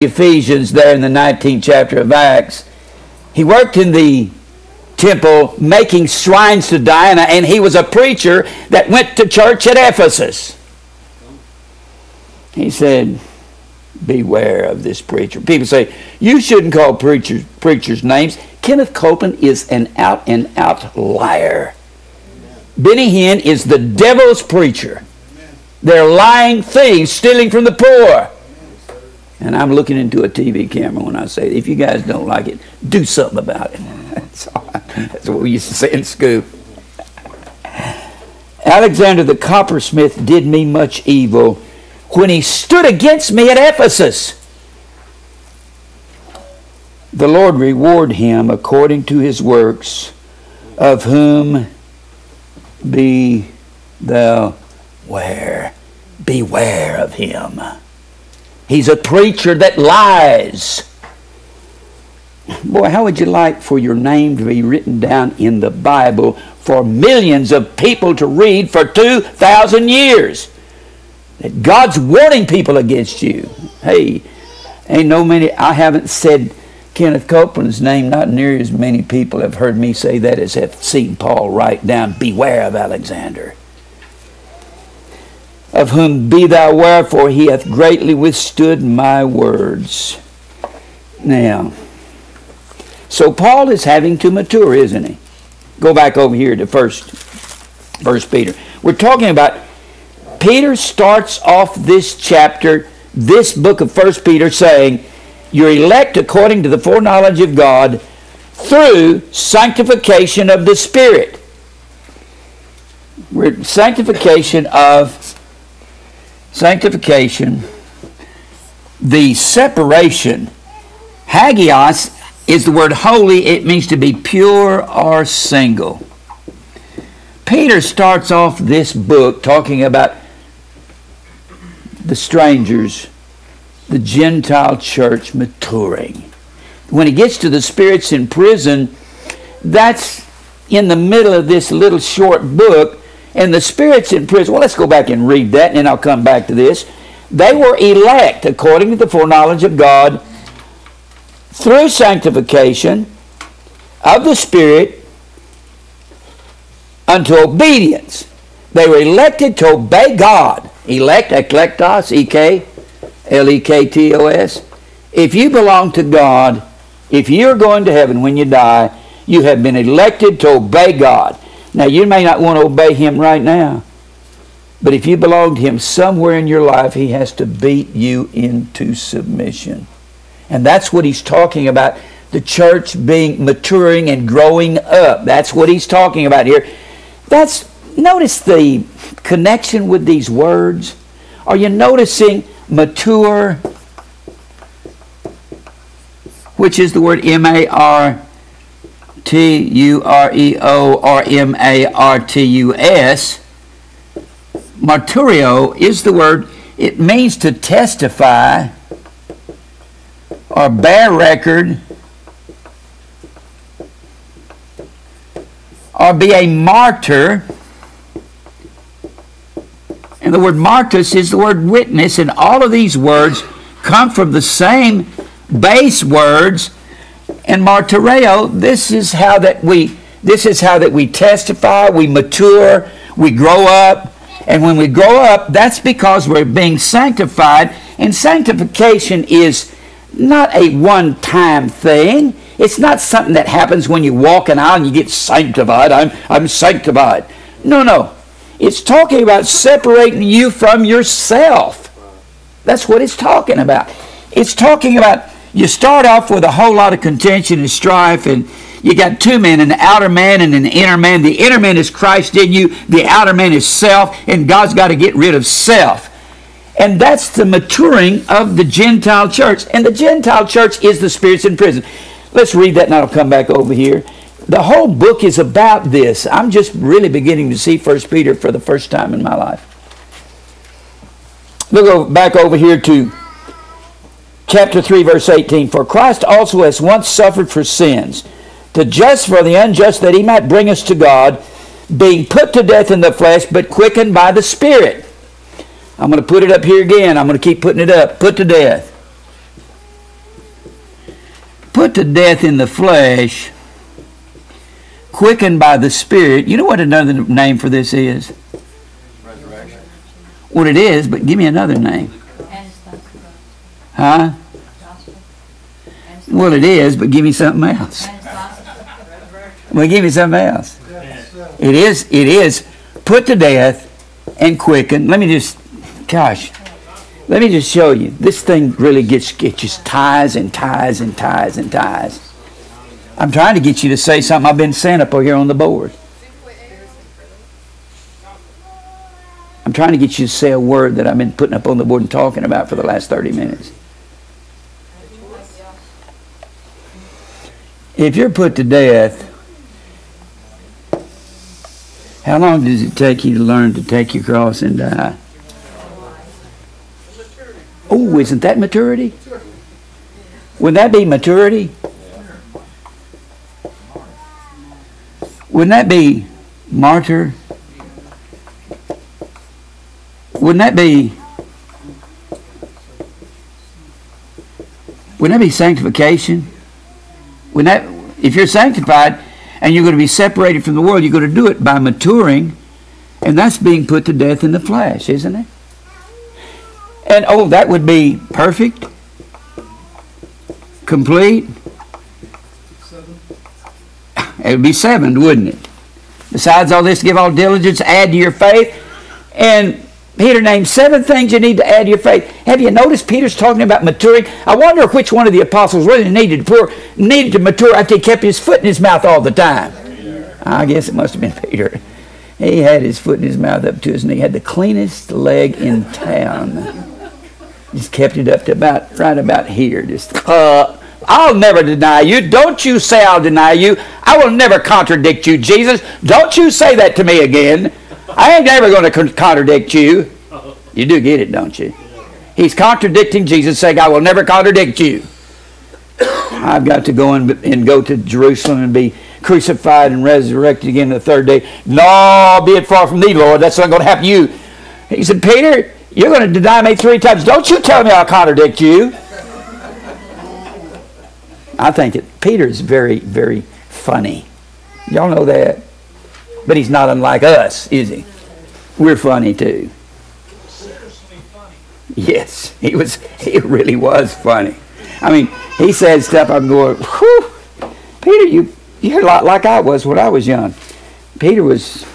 Ephesians there in the 19th chapter of Acts. He worked in the temple making shrines to Diana, and he was a preacher that went to church at Ephesus. He said, beware of this preacher. People say, you shouldn't call preachers names. Kenneth Copeland is an out-and-out liar. Benny Hinn is the devil's preacher. They're lying thieves, stealing from the poor. And I'm looking into a TV camera when I say, if you guys don't like it, do something about it. That's what we used to say in school. Alexander the coppersmith did me much evil when he stood against me at Ephesus. The Lord reward him according to his works, of whom be thou aware. Beware of him. He's a preacher that lies. Boy, how would you like for your name to be written down in the Bible for millions of people to read for 2,000 years? That God's warning people against you. Hey, ain't no many, I haven't said Kenneth Copeland's name, not near as many people have heard me say that as have seen Paul write down, beware of Alexander. Of whom be thou aware, for he hath greatly withstood my words. Now, so Paul is having to mature, isn't he? Go back over here to First Peter. We're talking about, Peter starts off this chapter, this book of 1 Peter, saying, you're elect according to the foreknowledge of God through sanctification of the Spirit. Sanctification, the separation. Hagios is the word holy. It means to be pure or single. Peter starts off this book talking about the strangers, the Gentile church maturing. When he gets to the spirits in prison, that's in the middle of this little short book. And the spirits in prison, well, let's go back and read that, and then I'll come back to this. They were elect according to the foreknowledge of God through sanctification of the Spirit unto obedience. They were elected to obey God. Elect, eklektos, E-K, L-E-K-T-O-S. If you belong to God, if you're going to heaven when you die, you have been elected to obey God. Now, you may not want to obey Him right now, but if you belong to Him somewhere in your life, He has to beat you into submission. And that's what he's talking about, the church maturing and growing up. That's what he's talking about here. Notice the connection with these words. Are you noticing mature, which is the word M-A-R-T-U-R-E-O or M-A-R-T-U-S. Marturio is the word, it means to testify or bear record or be a martyr. And the word martus is the word witness, and all of these words come from the same base words. And martyreo, this is how that we testify, we mature, we grow up. And when we grow up, that's because we're being sanctified. And sanctification is not a one-time thing. It's not something that happens when you walk an aisle and you get sanctified. I'm sanctified. No. It's talking about separating you from yourself. That's what it's talking about. It's talking about you start off with a whole lot of contention and strife, and you got two men, an outer man and an inner man. The inner man is Christ in you. The outer man is self, and God's got to get rid of self. And that's the maturing of the Gentile church. And the Gentile church is the spirits in prison. Let's read that, and I'll come back over here. The whole book is about this. I'm just really beginning to see 1 Peter for the first time in my life. We'll go back over here to chapter 3, verse 18. For Christ also has once suffered for sins, the just for the unjust, that he might bring us to God, being put to death in the flesh, but quickened by the Spirit. I'm going to put it up here again. I'm going to keep putting it up. Put to death. put to death in the flesh, quickened by the Spirit. You know what another name for this is? Resurrection. Well, it is, but give me another name. Huh? Well, it is, but give me something else. Well, give me something else. It is put to death and quickened. Let me just show you. This thing really gets just ties and ties and ties and ties. I'm trying to get you to say something I've been saying up here on the board. I'm trying to get you to say a word that I've been putting up on the board and talking about for the last 30 minutes. If you're put to death, how long does it take you to learn to take your cross and die? Oh, isn't that maturity? Wouldn't that be maturity? Wouldn't that be martyr? Wouldn't that be sanctification? If you're sanctified and you're going to be separated from the world, you're going to do it by maturing, and that's being put to death in the flesh, isn't it? And that would be perfect, complete. It would be 7, wouldn't it? Besides all this, give all diligence, add to your faith. And Peter named 7 things you need to add to your faith. Have you noticed Peter's talking about maturing? I wonder which one of the apostles really needed to mature after he kept his foot in his mouth all the time. I guess it must have been Peter. He had his foot in his mouth up to his knee. He had the cleanest leg in town. Just kept it up to right about here. Just, I'll never deny you. Don't you say I'll deny you. I will never contradict you, Jesus. Don't you say that to me again. I ain't ever going to contradict you. You do get it, don't you? He's contradicting Jesus, saying, I will never contradict you. I've got to go and go to Jerusalem and be crucified and resurrected again the 3rd day. No, be it far from thee, Lord. That's not going to happen to you. He said, Peter, you're going to deny me 3 times. Don't you tell me I'll contradict you. I think Peter is very, very funny. Y'all know that? But he's not unlike us, is he? We're funny too. Seriously funny. Yes, he really was funny. I mean, he said stuff, I'm going, whew, Peter, you're a lot like I was when I was young. Peter was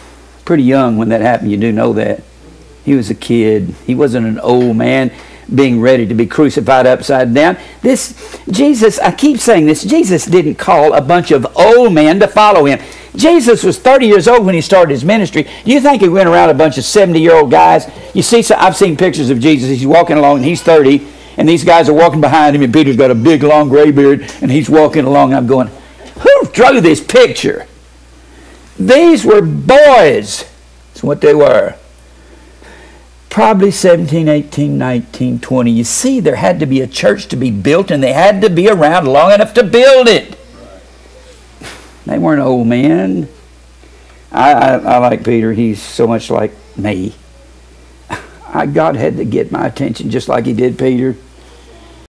pretty young when that happened. You do know that. He was a kid. He wasn't an old man being ready to be crucified upside down. Jesus, I keep saying this, Jesus didn't call a bunch of old men to follow him. Jesus was 30 years old when he started his ministry. Do you think he went around a bunch of 70-year-old guys? You see, I've seen pictures of Jesus. He's walking along and he's 30, and these guys are walking behind him, and Peter's got a big, long gray beard, and he's walking along. I'm going, who drew this picture? These were boys. That's what they were. Probably 17, 18, 19, 20. You see, there had to be a church to be built, and they had to be around long enough to build it. They weren't old men. I like Peter. He's so much like me. God had to get my attention just like he did Peter.